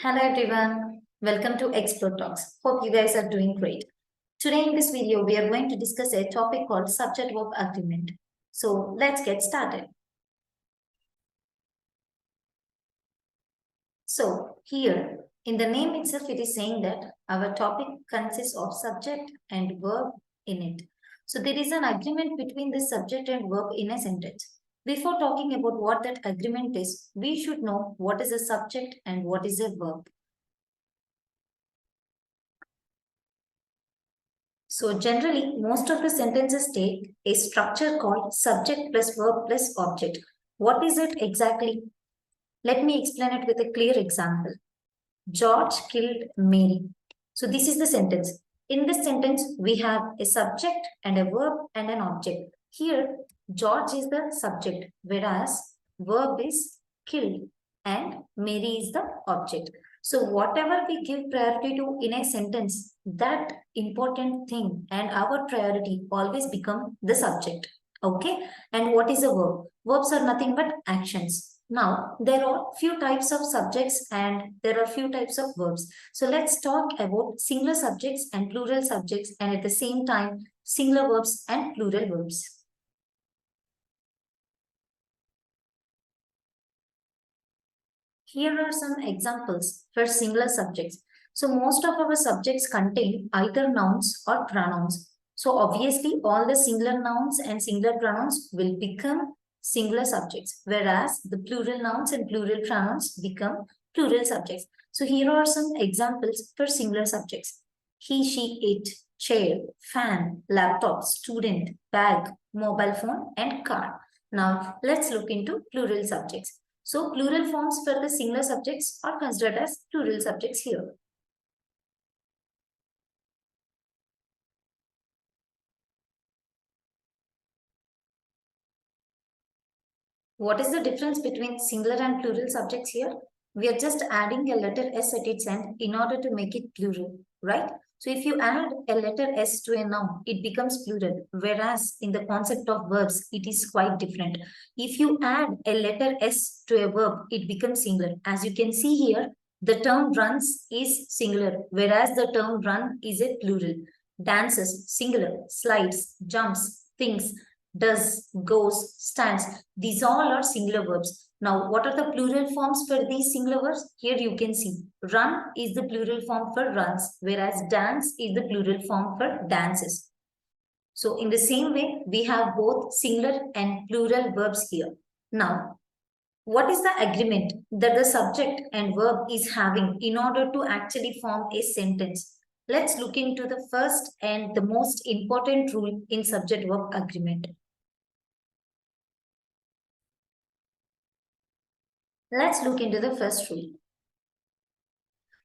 Hello everyone, welcome to Explore Talks. Hope you guys are doing great. Today in this video, we are going to discuss a topic called subject-verb agreement. So let's get started. So here, in the name itself, it is saying that our topic consists of subject and verb in it. So there is an agreement between the subject and verb in a sentence. Before talking about what that agreement is, we should know what is a subject and what is a verb. So generally, most of the sentences take a structure called subject plus verb plus object. What is it exactly? Let me explain it with a clear example. George killed Mary. So this is the sentence. In this sentence, we have a subject and a verb and an object. Here, George is the subject, whereas verb is killed and Mary is the object. So whatever we give priority to in a sentence, that important thing and our priority always become the subject. Okay. And what is a verb? Verbs are nothing but actions. Now, there are few types of subjects and there are few types of verbs. So let's talk about singular subjects and plural subjects and at the same time, singular verbs and plural verbs. Here are some examples for singular subjects. So most of our subjects contain either nouns or pronouns. So obviously all the singular nouns and singular pronouns will become singular subjects, whereas the plural nouns and plural pronouns become plural subjects. So here are some examples for singular subjects. He, she, it, chair, fan, laptop, student, bag, mobile phone, and car. Now let's look into plural subjects. So plural forms for the singular subjects are considered as plural subjects here. What is the difference between singular and plural subjects here? We are just adding a letter S at its end in order to make it plural, right? So if you add a letter S to a noun, it becomes plural. Whereas in the concept of verbs, it is quite different. If you add a letter S to a verb, it becomes singular. As you can see here, the term runs is singular, whereas the term run is a plural. Dances, singular, slides, jumps, thinks, does, goes, stands. These all are singular verbs. Now, what are the plural forms for these singular verbs? Here you can see run is the plural form for runs, whereas dance is the plural form for dances. So in the same way, we have both singular and plural verbs here. Now, what is the agreement that the subject and verb is having in order to actually form a sentence? Let's look into the first and the most important rule in subject-verb agreement. Let's look into the first rule.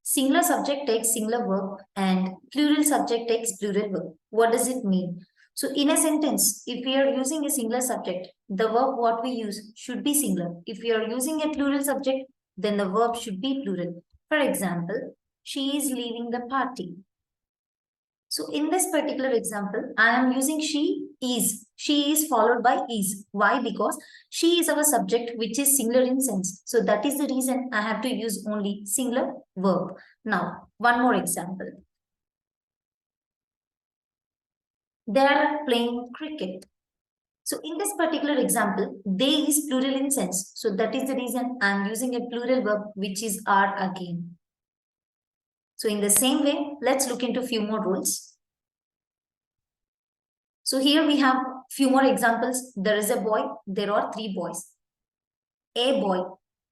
Singular subject takes singular verb and plural subject takes plural verb. What does it mean? So in a sentence, if we are using a singular subject, the verb what we use should be singular. If we are using a plural subject, then the verb should be plural. For example, she is leaving the party. So in this particular example, I am using she is. She is followed by is. Why? Because she is our subject, which is singular in sense. So that is the reason I have to use only singular verb. Now, one more example. They are playing cricket. So in this particular example, they is plural in sense. So that is the reason I am using a plural verb, which is are again. So in the same way, let's look into few more rules. So here we have few more examples. There is a boy. There are three boys. A boy,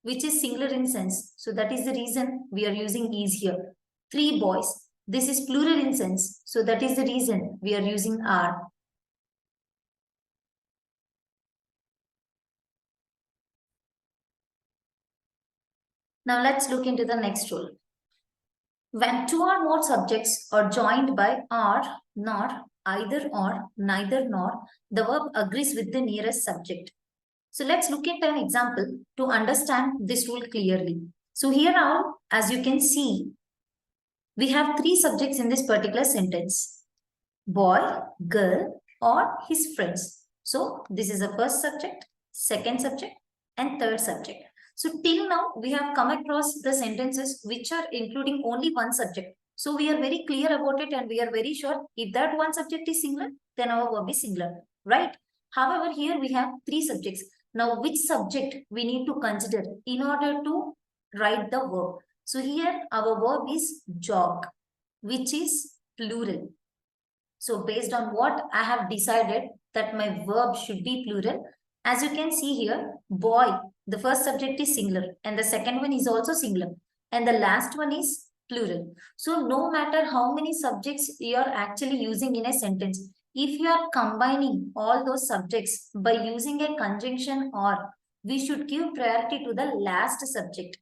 which is singular in sense. So that is the reason we are using is here. Three boys. This is plural in sense. So that is the reason we are using are. Now let's look into the next rule. When two or more subjects are joined by are, nor, either or, neither nor, the verb agrees with the nearest subject. So let's look at an example to understand this rule clearly. So here now, as you can see, we have three subjects in this particular sentence. Boy, girl, or his friends. So this is the first subject, second subject, and third subject. So till now, we have come across the sentences which are including only one subject. So we are very clear about it and we are very sure if that one subject is singular, then our verb is singular, right? However, here we have three subjects. Now, which subject we need to consider in order to write the verb? So here our verb is jog, which is plural. So based on what I have decided that my verb should be plural, as you can see here, boy, the first subject is singular and the second one is also singular and the last one is plural. So no matter how many subjects you are actually using in a sentence, if you are combining all those subjects by using a conjunction or, we should give priority to the last subject.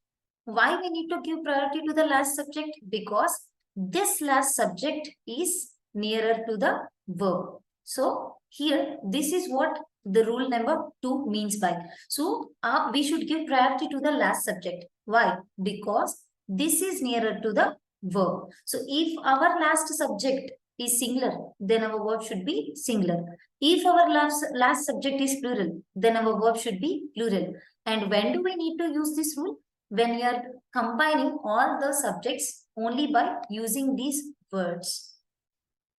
Why we need to give priority to the last subject? Because this last subject is nearer to the verb. So here, this is what the rule number 2 means by. So we should give priority to the last subject. Why? Because this is nearer to the verb. So if our last subject is singular, then our verb should be singular. If our last subject is plural, then our verb should be plural. And when do we need to use this rule? When you are combining all the subjects only by using these words.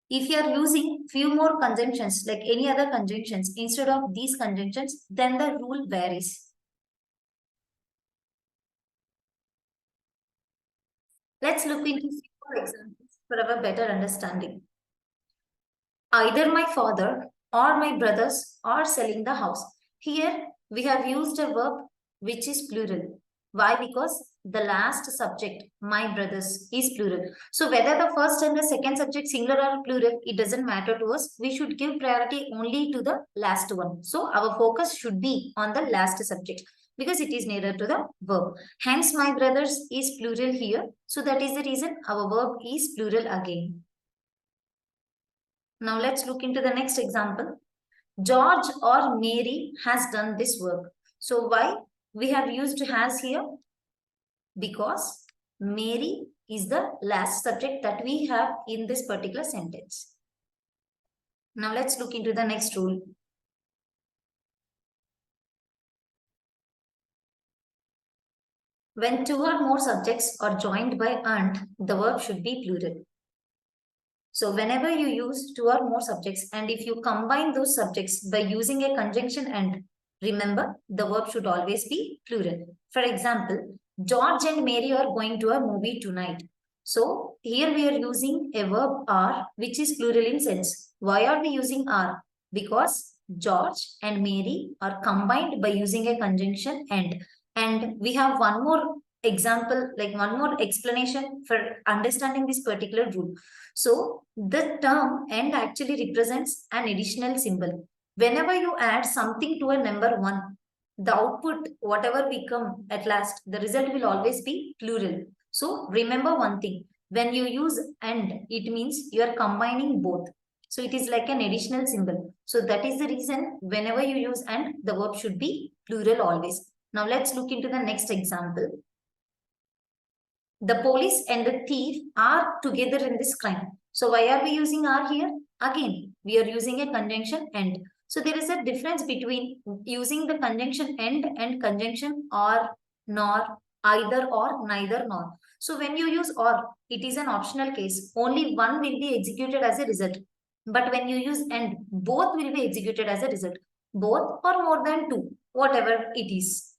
If you are using few more conjunctions like any other conjunctions instead of these conjunctions, then the rule varies. Let's look into few examples for our better understanding. Either my father or my brothers are selling the house. Here we have used a verb which is plural. Why? Because the last subject, my brothers, is plural. So whether the first and the second subject singular or plural, it doesn't matter to us. We should give priority only to the last one. So our focus should be on the last subject because it is nearer to the verb. Hence, my brothers is plural here. So that is the reason our verb is plural again. Now let's look into the next example. George or Mary has done this work. So why we have used has here? Because Mary is the last subject that we have in this particular sentence. Now let's look into the next rule. When two or more subjects are joined by and, the verb should be plural. So whenever you use two or more subjects and if you combine those subjects by using a conjunction and, remember the verb should always be plural. For example, George and Mary are going to a movie tonight. So here we are using a verb are which is plural in sense. Why are we using are? Because George and Mary are combined by using a conjunction and. And we have one more example, like one more explanation for understanding this particular rule. So the term and actually represents an additional symbol. Whenever you add something to a number 1, the output, whatever we come at last, the result will always be plural. So remember one thing, when you use and, it means you are combining both. So it is like an additional symbol. So that is the reason whenever you use and, the verb should be plural always. Now let's look into the next example. The police and the thief are together in this crime. So why are we using are here? Again, we are using a conjunction and. So there is a difference between using the conjunction and conjunction or, nor, either or, neither nor. So when you use or, it is an optional case. Only one will be executed as a result. But when you use and, both will be executed as a result. Both or more than two, whatever it is.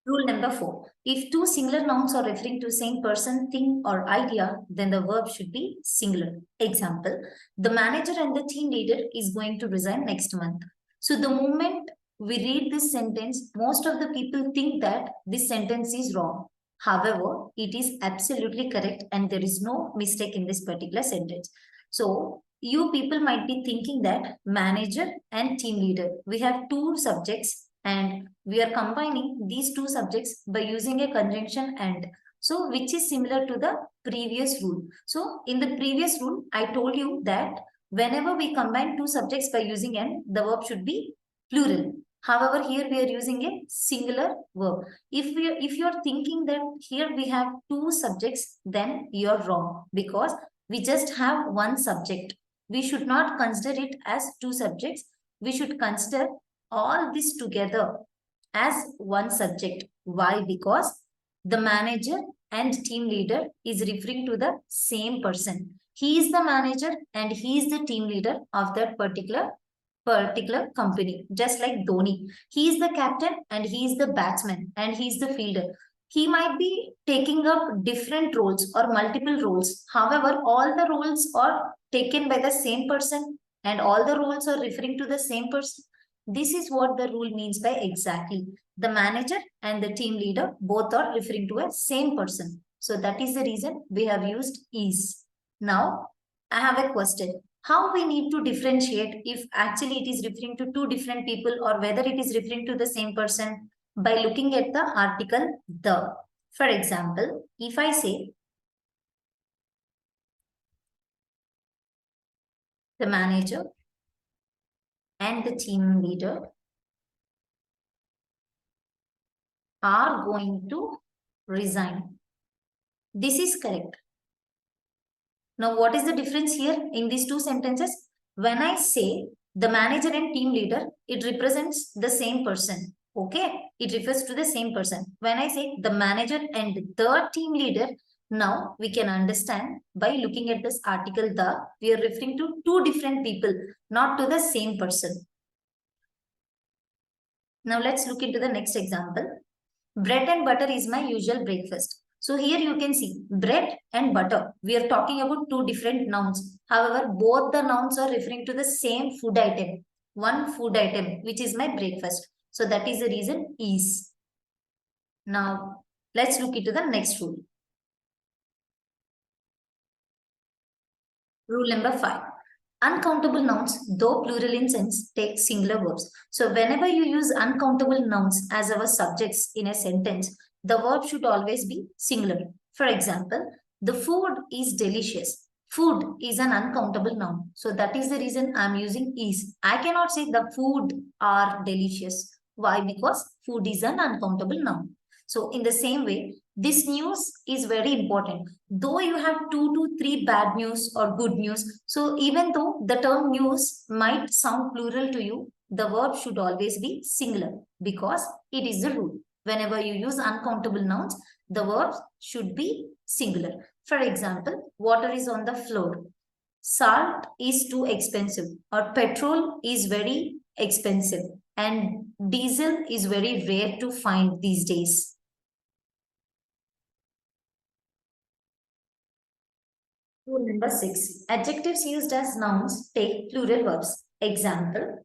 Rule number 4. If two singular nouns are referring to same person, thing, or idea, then the verb should be singular. Example, the manager and the team leader is going to resign next month. So the moment we read this sentence, most of the people think that this sentence is wrong. However, it is absolutely correct and there is no mistake in this particular sentence. So you people might be thinking that manager and team leader, we have two subjects and we are combining these two subjects by using a conjunction and. So which is similar to the previous rule. So in the previous rule, I told you that whenever we combine two subjects by using and, the verb should be plural. However, here we are using a singular verb. If you are thinking that here we have two subjects, then you are wrong because we just have one subject. We should not consider it as two subjects. we should consider all this together as one subject. Why? Because the manager and team leader is referring to the same person. He is the manager and he is the team leader of that particular company. Just like Dhoni, he is the captain and he is the batsman and he is the fielder. He might be taking up different roles or multiple roles. However, all the roles are taken by the same person and all the roles are referring to the same person. This is what the rule means by exactly. The manager and the team leader both are referring to a same person. So that is the reason we have used is. Now, I have a question. How we need to differentiate if actually it is referring to two different people or whether it is referring to the same person? By looking at the article the. For example, if I say the manager and the team leader are going to resign. This is correct. Now, what is the difference here in these two sentences? When I say the manager and team leader, it represents the same person. Okay, it refers to the same person. When I say the manager and the team leader, now we can understand by looking at this article the, we are referring to two different people, not to the same person. Now let's look into the next example. Bread and butter is my usual breakfast. So here you can see bread and butter. We are talking about two different nouns. However, both the nouns are referring to the same food item. One food item, which is my breakfast. So that is the reason is. Now, let's look into the next rule. Rule number 5. Uncountable nouns, though plural in sense, take singular verbs. So whenever you use uncountable nouns as our subjects in a sentence, the verb should always be singular. For example, the food is delicious. Food is an uncountable noun. So that is the reason I'm using is. I cannot say the food are delicious. Why? Because food is an uncountable noun. So in the same way, this news is very important. Though you have 2 to 3 bad news or good news, so even though the term news might sound plural to you, the verb should always be singular because it is the rule. Whenever you use uncountable nouns, the verb should be singular. For example, water is on the floor. Salt is too expensive or petrol is very expensive and diesel is very rare to find these days. Rule number 6. Adjectives used as nouns take plural verbs. Example,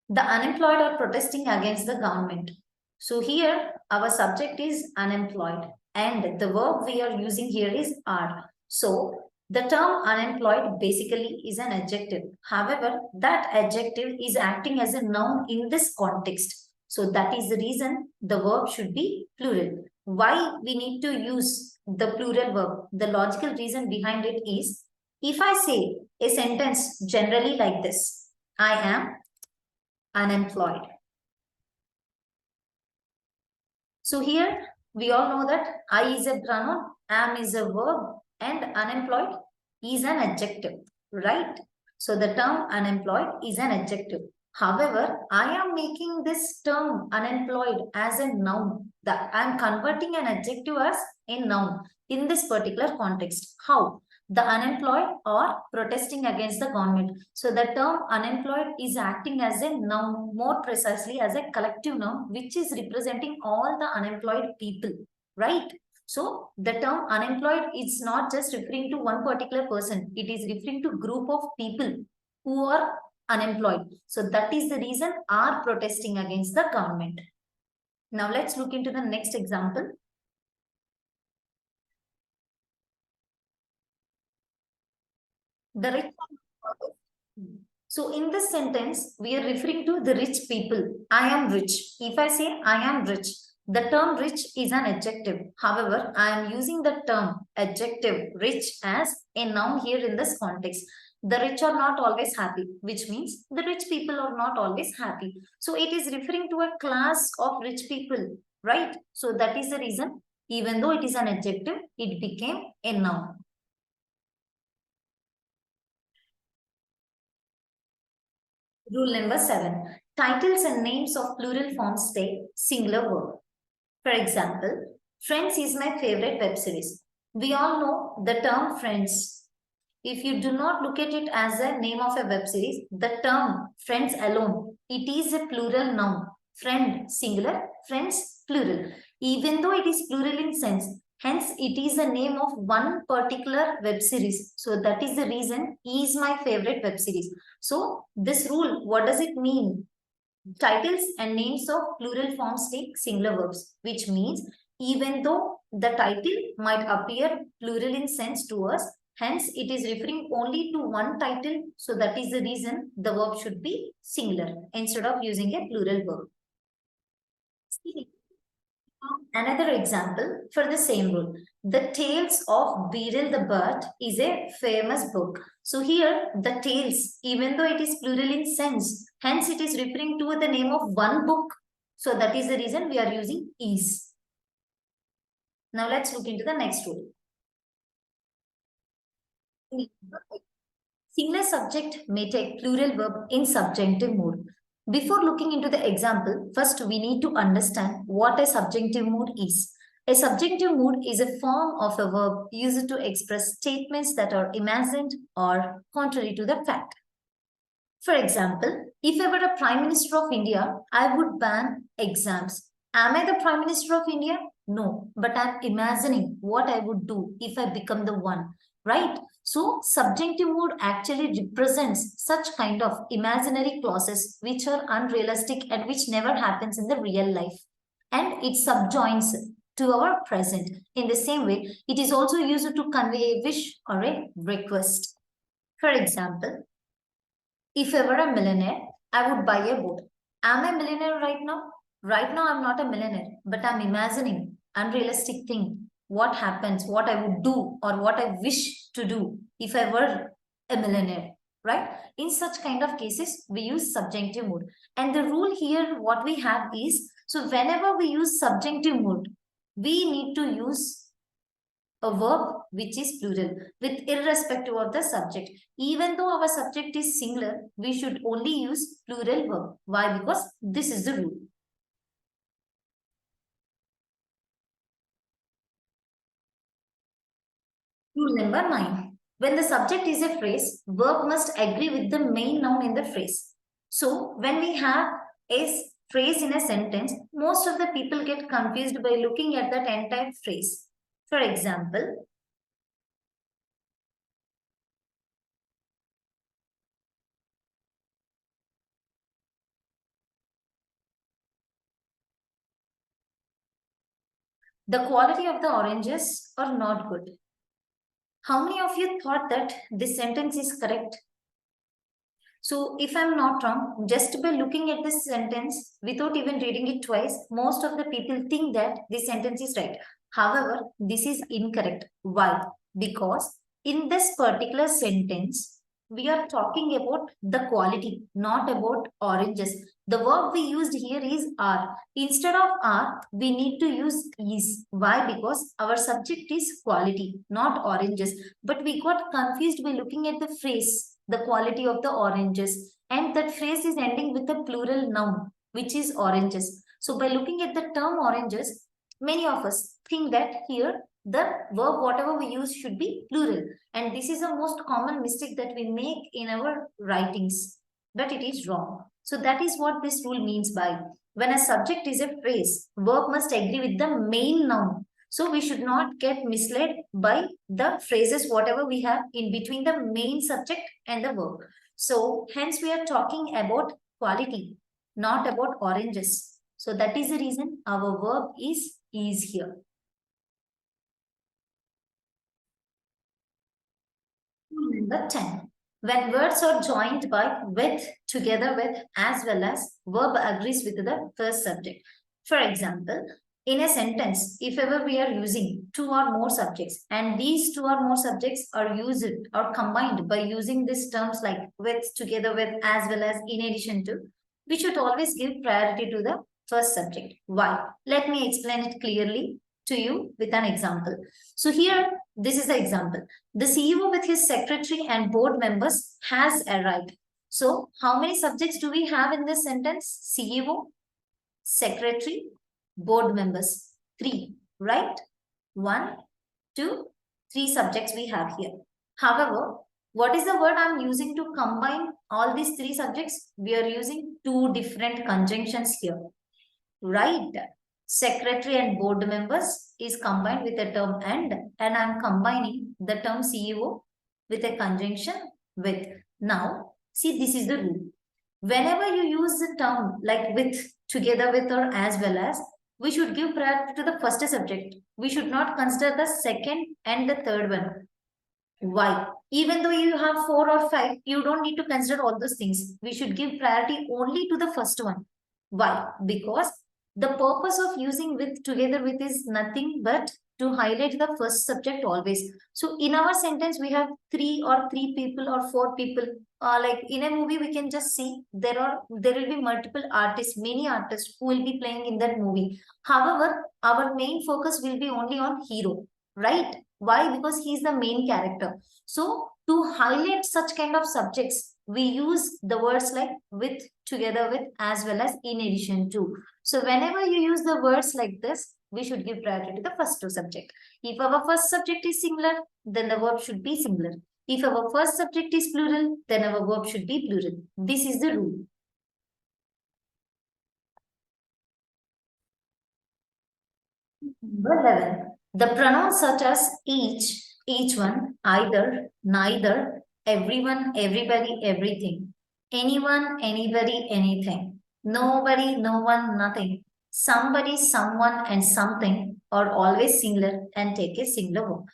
the unemployed are protesting against the government. So here our subject is unemployed and the verb we are using here is are. So the term unemployed basically is an adjective. However, that adjective is acting as a noun in this context. So that is the reason the verb should be plural. Why we need to use the plural verb? The logical reason behind it is if I say a sentence generally like this, I am unemployed. So here we all know that I is a pronoun, am is a verb, and unemployed is an adjective, right? So the term unemployed is an adjective. However, I am making this term unemployed as a noun. That I am converting an adjective as a noun in this particular context. How? The unemployed are protesting against the government. So the term unemployed is acting as a noun, more precisely as a collective noun, which is representing all the unemployed people, right? So the term unemployed is not just referring to one particular person. It is referring to group of people who are unemployed. So that is the reason are protesting against the government. Now let's look into the next example. The rich. So in this sentence, we are referring to the rich people. I am rich. If I say I am rich, the term rich is an adjective. However, I am using the term adjective rich as a noun here in this context. The rich are not always happy, which means the rich people are not always happy. So it is referring to a class of rich people, right? So that is the reason, even though it is an adjective, it became a noun. Rule number 7. Titles and names of plural forms take singular verb. For example, Friends is my favorite web series. We all know the term Friends. If you do not look at it as a name of a web series, the term Friends alone, it is a plural noun. Friend singular, friends plural. Even though it is plural in sense, hence it is the name of one particular web series. So that is the reason is my favorite web series. So this rule, what does it mean? Titles and names of plural forms take singular verbs, which means even though the title might appear plural in sense to us, hence it is referring only to one title. So that is the reason the verb should be singular instead of using a plural verb. Another example for the same rule. The Tales of Beedle the Bird is a famous book. So here the tales, even though it is plural in sense, hence it is referring to the name of one book. So that is the reason we are using is. Now let's look into the next rule. Singular subject may take plural verb in subjunctive mood. Before looking into the example, first we need to understand what a subjunctive mood is. A subjunctive mood is a form of a verb used to express statements that are imagined or contrary to the fact. For example, if I were a Prime Minister of India, I would ban exams. Am I the Prime Minister of India? No, but I'm imagining what I would do if I become the one, right? So, subjunctive mood actually represents such kind of imaginary clauses which are unrealistic and which never happens in the real life. And it subjoins to our present. In the same way, it is also used to convey a wish or a request. For example, if I were a millionaire, I would buy a boat. Am I a millionaire right now? Right now, I'm not a millionaire, but I'm imagining unrealistic thing. What happens, what I would do, or what I wish to do if I were a millionaire, right? In such kind of cases, we use subjunctive mood. And the rule here, what we have is, so whenever we use subjunctive mood, we need to use a verb which is plural with irrespective of the subject. Even though our subject is singular, we should only use plural verb. Why? Because this is the rule. Rule number 9. When the subject is a phrase, verb must agree with the main noun in the phrase. So when we have a phrase in a sentence, most of the people get confused by looking at that entire phrase. For example, the quality of the oranges are not good. How many of you thought that this sentence is correct? So, if I'm not wrong, just by looking at this sentence without even reading it twice, most of the people think that this sentence is right. However, this is incorrect. Why? Because in this particular sentence, we are talking about the quality, not about oranges. The verb we used here is are. Instead of are, we need to use is. Why? Because our subject is quality, not oranges. But we got confused by looking at the phrase, the quality of the oranges. And that phrase is ending with a plural noun, which is oranges. So by looking at the term oranges, many of us think that here the verb whatever we use should be plural. And this is the most common mistake that we make in our writings. But it is wrong. So that is what this rule means by when a subject is a phrase, verb must agree with the main noun. So we should not get misled by the phrases, whatever we have in between the main subject and the verb. So hence we are talking about quality, not about oranges. So that is the reason our verb is here. Number 10. When words are joined by with, together with, as well as, verb agrees with the first subject. For example, in a sentence, if ever we are using two or more subjects and these two or more subjects are used or combined by using these terms like with, together with, as well as, in addition to, we should always give priority to the first subject. Why? Let me explain it clearly to you with an example. So here, this is the example. The CEO with his secretary and board members has arrived. So how many subjects do we have in this sentence? CEO, secretary, board members. 3, right? 1, 2, 3 subjects we have here. However, what is the word I'm using to combine all these 3 subjects? We are using 2 different conjunctions here, right? Secretary and board members is combined with the term and I'm combining the term CEO with a conjunction with. Now, see, this is the rule. Whenever you use the term like with, together with, or as well as, we should give priority to the first subject. We should not consider the second and the third one. Why? Even though you have 4 or 5, you don't need to consider all those things. We should give priority only to the first one. Why? Because the purpose of using with, together with is nothing but to highlight the first subject always. So in our sentence, we have 3 people or 4 people. Like in a movie, we can just see there will be multiple artists, many artists who will be playing in that movie. However, our main focus will be only on hero, right? Why? Because he's the main character. So to highlight such kind of subjects, we use the words like with, together with, as well as in addition to. So whenever you use the words like this, we should give priority to the first 2 subject. If our first subject is singular, then the verb should be singular. If our first subject is plural, then our verb should be plural. This is the rule. Number 11. The pronouns such as each one, either, neither, everyone, everybody, everything, anyone, anybody, anything, nobody, no one, nothing, somebody, someone, and something are always singular and take a singular verb.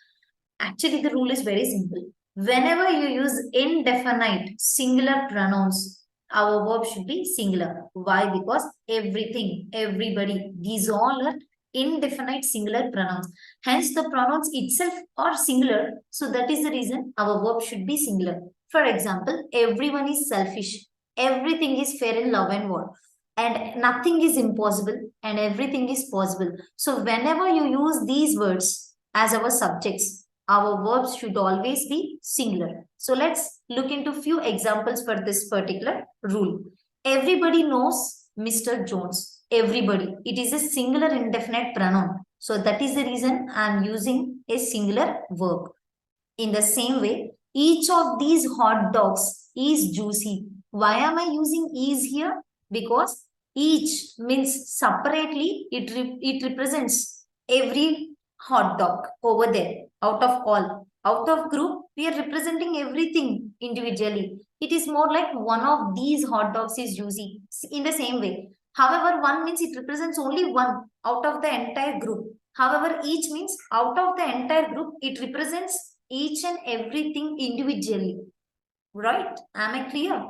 Actually, the rule is very simple. Whenever you use indefinite singular pronouns, our verb should be singular. Why? Because everything, everybody, these all are indefinite singular pronouns. Hence, the pronouns itself are singular. So that is the reason our verb should be singular. For example, everyone is selfish. Everything is fair in love and war. And nothing is impossible and everything is possible. So whenever you use these words as our subjects, our verbs should always be singular. So let's look into few examples for this particular rule. Everybody knows Mr. Jones. Everybody. It is a singular indefinite pronoun. So that is the reason I am using a singular verb. In the same way, each of these hot dogs is juicy. Why am I using is here? Because each means separately, it represents every hot dog over there, out of all. Out of group, we are representing everything individually. It is more like one of these hot dogs is juicy in the same way. However, one means it represents only one out of the entire group. However, each means out of the entire group, it represents each and everything individually. Right? Am I clear?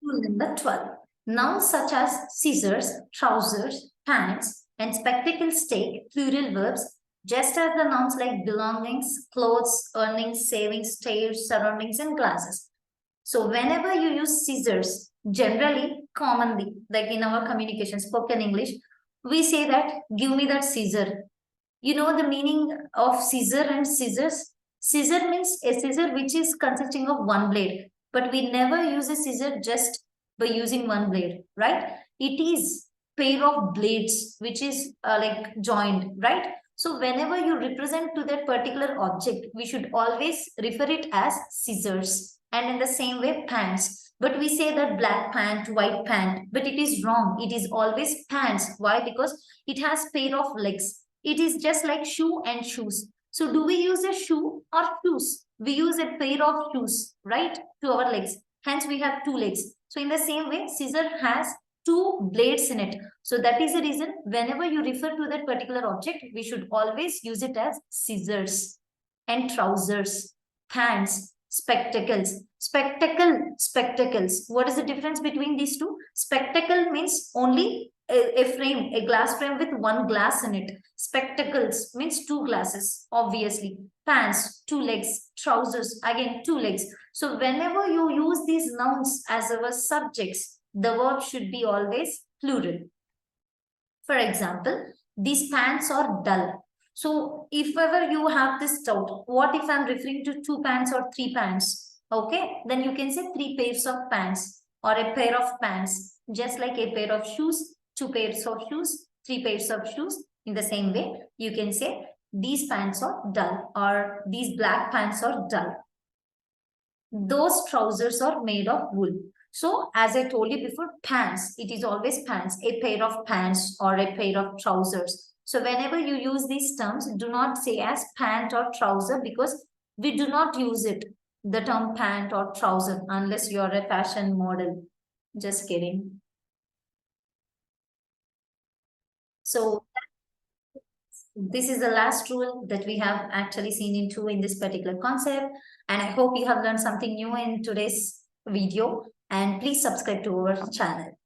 Rule number 12. Nouns such as scissors, trousers, pants, and spectacles take plural verbs just as the nouns like belongings, clothes, earnings, savings, stairs, surroundings, and glasses. So whenever you use scissors, generally, commonly, like in our communication, spoken English, we say that, give me that scissor. You know the meaning of scissor and scissors? Scissor means a scissor which is consisting of one blade. But we never use a scissor just by using one blade, right? It is pair of blades which is like joined, right? So whenever you represent to that particular object, we should always refer it as scissors. And in the same way, pants. But we say that black pant, white pant, but it is wrong. It is always pants. Why? Because it has pair of legs. It is just like shoe and shoes. So do we use a shoe or shoes? We use a pair of shoes, right, to our legs. Hence, we have 2 legs. So in the same way, scissor has 2 blades in it. So that is the reason whenever you refer to that particular object, we should always use it as scissors. And trousers, pants, spectacles. Spectacles. What is the difference between these two? Spectacle means only a frame, a glass frame with one glass in it. Spectacles means 2 glasses, obviously. Pants, 2 legs. Trousers, again 2 legs. So whenever you use these nouns as our subjects, the verb should be always plural. For example, these pants are dull. So if ever you have this doubt, what if I'm referring to 2 pants or 3 pants? Okay, then you can say 3 pairs of pants or a pair of pants, just like a pair of shoes, 2 pairs of shoes, 3 pairs of shoes. In the same way, you can say these pants are dull or these black pants are dull. Those trousers are made of wool. So as I told you before, pants, it is always pants, a pair of pants or a pair of trousers. So whenever you use these terms, do not say as pant or trouser, because we do not use it, the term pant or trouser, unless you are a fashion model. Just kidding. So this is the last rule that we have actually seen into in this particular concept. And I hope you have learned something new in today's video. And please subscribe to our channel.